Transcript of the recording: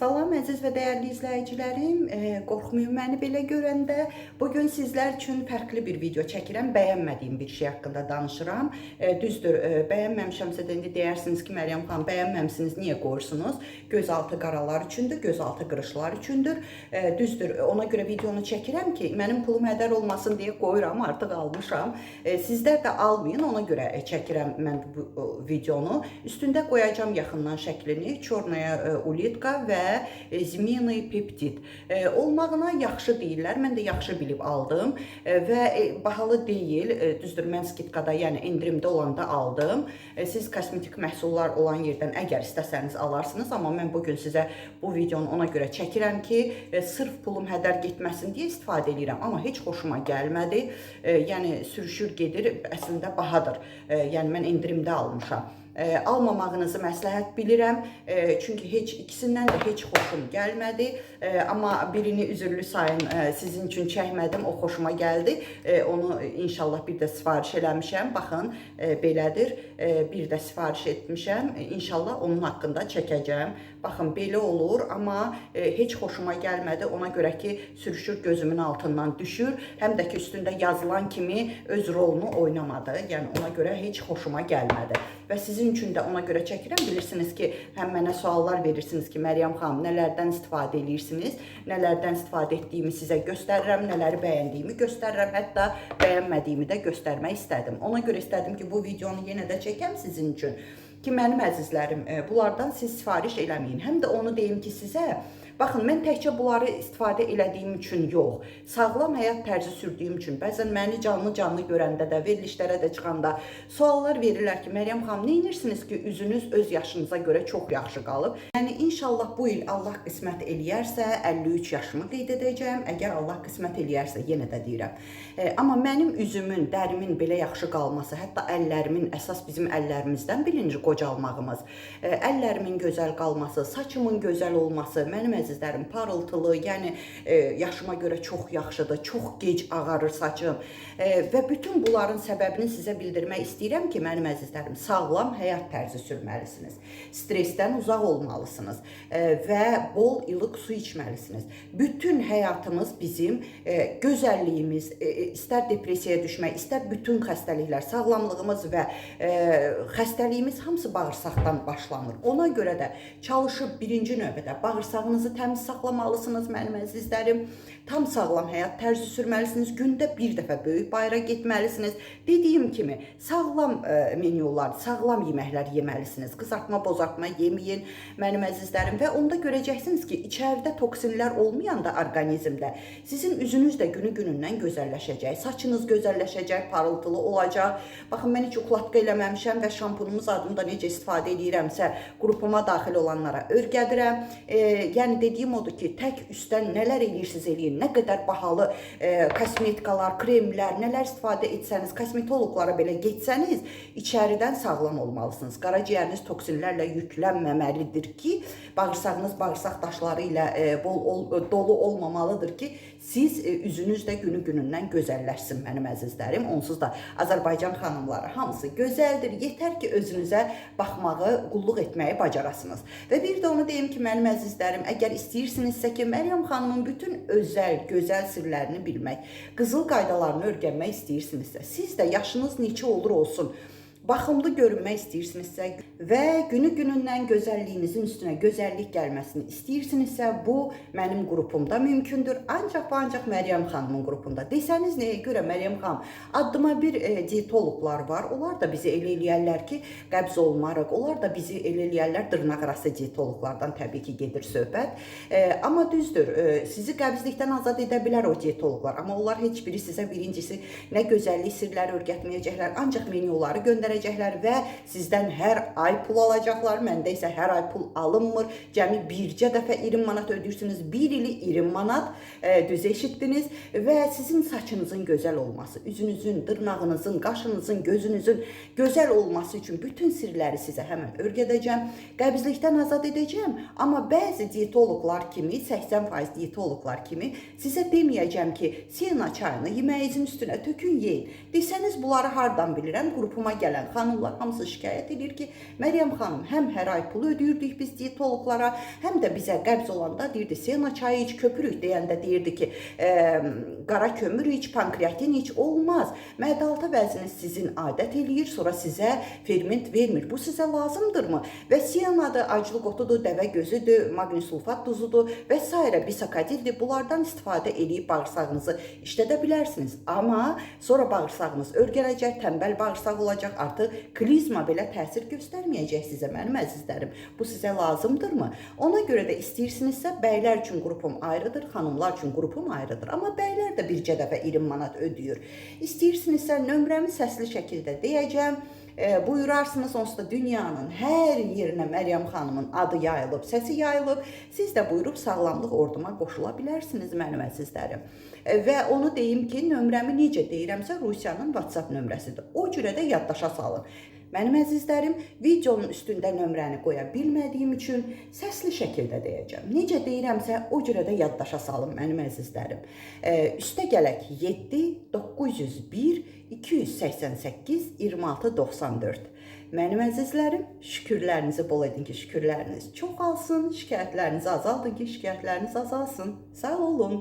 Salam əziz və dəyərli izləyicilərim, qorxmayın məni belə görəndə. Bugün sizlər üçün fərqli bir video çəkirəm, bəyənmədiyim bir şey haqqında danışıram. Düzdür, bəyənməmişəmsə də indi deyirsiniz ki, Məryəm xanım bəyənməmisiniz, niyə qoyursunuz? Gözaltı qaralar üçündür, gözaltı qırışlar üçündür. Düzdür, ona görə videonu çəkirəm ki, mənim pulum hədər olmasın deyə qoyuram, artıq almışam. Sizlər də almayın, ona görə çəkirəm mən bu videonu. Üstündə qoyacağım yaxından şəklini, çornaya ulitka və zimini peptid olmağına yaxşı deyirlər. Mən də yaxşı bilib aldım və bahalı deyil. Düzdür, mən skitkada, yəni endirimdə olanda aldım. Siz kosmetik məhsullar olan yerdən əgər istəsəniz alarsınız, amma mən bugün sizə bu videonu ona görə çəkirəm ki, sırf pulum hədər getməsin deyə istifadə edirəm. Amma heç xoşuma gəlmədi. Yəni sürüşür gedir, əslində bahadır. Yəni mən endirimdə almışam. Almamağınızı məsləhət bilirəm. Çünki heç ikisindən də heç xoşum gəlmədi. Amma birini üzürlü sayın sizin üçün çəkmədim, o xoşuma gəldi. Onu inşallah bir də sifariş eləmişəm. Baxın, belədir. Bir də sifariş etmişəm. İnşallah onun haqqında çəkəcəm. Baxın, belə olur, amma heç xoşuma gəlmədi. Ona görə ki, sürüşür, gözümün altından düşür. Həm də ki, üstündə yazılan kimi öz rolunu oynamadı. Yəni, ona görə heç xoşuma gəlmədi. Və sizin üçün də ona görə çəkirəm. Bilirsiniz ki, həm mənə suallar verirsiniz ki, Məryəm xanım, nələrdən istifadə edirsiniz? Nələrdən istifadə etdiyimi sizə göstərirəm, nələri bəyəndiyimi göstərirəm, hətta bəyənmədiyimi də göstərmək istədim. Ona görə istədim ki, bu videonu yenə də çəkəm sizin üçün. Ki, mənim əzizlərim, bunlardan siz sifariş eləməyin. Həm də onu deyim ki, sizə, baxın, mən təkcə bunları istifadə elədiyim üçün yox, sağlam həyat tərzi sürdüyüm üçün, bəzən məni canlı görəndə də, verilişlərə də çıxanda suallar verirlər ki, Məryəm xanım, nə edirsiniz ki, üzünüz öz yaşınıza görə çox yaxşı qalıb? Yəni, inşallah bu il Allah qismət eləyərsə, 53 yaşımı qeyd edəcəm, əgər Allah qismət eləyərsə, yenə də deyirəm. Amma mənim üzümün, dərimin belə yaxşı qalması, hətta əllərimin, əsas bizim əllərimizdən bilinir qocalmağımız, əllərimin gözəl qalması, saçımın gözəl olması, mənim əzizlərim parıltılı, yəni yaşıma görə çox yaxşıdır, çox gec ağarır saçım və bütün bunların səbəbini sizə bildirmək istəyirəm ki, mənim əzizlərim, sağlam həyat tərzi sürməlisiniz, stresdən uzaq olmalısınız və bol ilıq su içməlisiniz. Bütün həyatımız bizim gözəlliyimiz, istər depressiyaya düşmək, istər bütün xəstəliklər, sağlamlığımız və xəstəliyimiz hamısı bağırsaqdan başlanır. Ona görə də çalışıb birinci növbədə bağırsağınızı təmiz saxlamalısınız mənim əzizlərim. Tam sağlam həyat tərzi sürməlisiniz. Gündə bir dəfə böyük bayıra getməlisiniz. Dediyim kimi, sağlam menyular, sağlam yeməklər yeməlisiniz. Qızartma, bozartma yeməyin mənim əzizlərim və onda görəcəksiniz ki, içəridə toksinlər olmayanda orqanizmdə sizin üzünüz də günü-günündən gözəlləşəcək. Saçınız gözəlləşəcək, parıltılı olacaq. Baxın, mən heç ukladqa eləməmişəm və şampunumuz adında necə istifadə edirəmsə, qrupuma daxil olanlara öyrədirəm. Yəni, dediyim odur ki, tək üstdən nələr edirsiniz eləyin, nə qədər bahalı kosmetikalar, kremlər, nələr istifadə etsəniz, kosmetologlara belə getsəniz, içəridən sağlam olmalısınız. Qaraciyəriniz toksinlərlə yüklənməməlidir ki, bağırsağınız bağırsaq daşları ilə dolu olmamalıdır ki, siz üzünüzdə günü-günündən gözəlləşsin mənim əzizlərim. Onsuz da Azərbaycan xanımları hamısı gözəldir. Yetər ki, özünüzə baxmağı, qulluq etməyi bacarasınız. Və bir də onu deyim ki, mənim əzizlərim, əgər istəyirsinizsə ki, Məryəm xanımın bütün özəl, gözəl sirlərini bilmək, qızıl qaydalarını öyrənmək istəyirsinizsə, siz də yaşınız neçə olur olsun, baxımlı görünmək istəyirsinizsə və günü-günündən gözəlliyinizin üstünə gözəllik gəlməsini istəyirsinizsə, bu mənim qrupumda mümkündür. Ancaq və ancaq Məryəm xanımın qrupunda. Desəniz nəyə görə Məryəm xanım? Addıma bir diyetologlar var. Onlar da bizi elə eləyərlər ki, qəbz olmarıq. Onlar da bizi elə eləyərlər, dırnaq arası diyetologlardan təbii ki, gedir söhbət. Amma düzdür, sizi qəbzlikdən azad edə bilər o diyetologlar. Amma onlar heç biri sizə birincisi nə gözəllik sirləri öyrətməyəcəklər, ancaq menyuları göndərəcəklər və sizdən hər ay pul alacaqlar. Məndə isə hər ay pul alınmır. Cəmi bircə dəfə 20 manat ödəyirsiniz. Bir ili 20 manat, düz eşitdiniz və sizin saçınızın gözəl olması, üzünüzün, dırnağınızın, qaşınızın, gözünüzün gözəl olması üçün bütün sirləri sizə həmən öyrədəcəm. Qəbzlikdən azad edəcəm. Amma bəzi diyetologlar kimi, 80% diyetologlar kimi sizə deməyəcəm ki, siyana çayını yeməyinizin üstünə tökün, yeyin. Desəniz, bunları hardan bilirəm? Qrupuma gələn gələn xanımlar hamısı şikayət edir ki, Məryəm xanım, həm hər ay pul ödəyirdik biz dietoloqlara, həm də bizə qəbz olanda deyirdi, sena çayı iç, köpürük deyəndə deyirdi ki, qara kömür iç, pankreatin iç, olmaz. Mədə-altı vəzini sizin adət eləyir, sonra sizə ferment vermir. Bu sizə lazımdırmı? Və senadır, aclıq otudur, dəvə gözüdür, magnesulfat duzudur və s. bisakadildir. Bunlardan istifadə edib bağırsağınızı işlədə bilərsiniz. Amma sonra bağırsağınız örgələcək, tənbəl bağırsaq olacaq, artıq klizma belə təsir göstərməyəcək sizə, mənim əzizlərim. Bu sizə lazımdırmı? Ona görə də istəyirsinizsə, bəylər üçün qrupum ayrıdır, xanımlar üçün qrupum ayrıdır. Amma bəylər də bircə dəfə 20 manat ödəyir. İstəyirsinizsə, nömrəmi səsli şəkildə deyəcəm. Buyurarsınız, onsuz da dünyanın hər yerinə Məryəm xanımın adı yayılıb, səsi yayılıb. Siz də buyurub sağlamlıq orduma qoşula bilərsiniz, mənim əzizlərim. Və onu deyim ki, nömrəmi necə deyirəmsə, Rusiyanın WhatsApp nömrəsidir. O cürə də yaddaşa salın. Mənim əzizlərim, videonun üstündə nömrəni qoya bilmədiyim üçün səsli şəkildə deyəcəm. Necə deyirəmsə, o cürə də yaddaşa salın, mənim əzizlərim. Üstə gələk 7 901 288 26 94. Mənim əzizlərim, şükürlərinizi bol edin ki, şükürləriniz çoxalsın, şikayətlərinizi azaldın ki, şikayətləriniz azalsın. Sağ olun.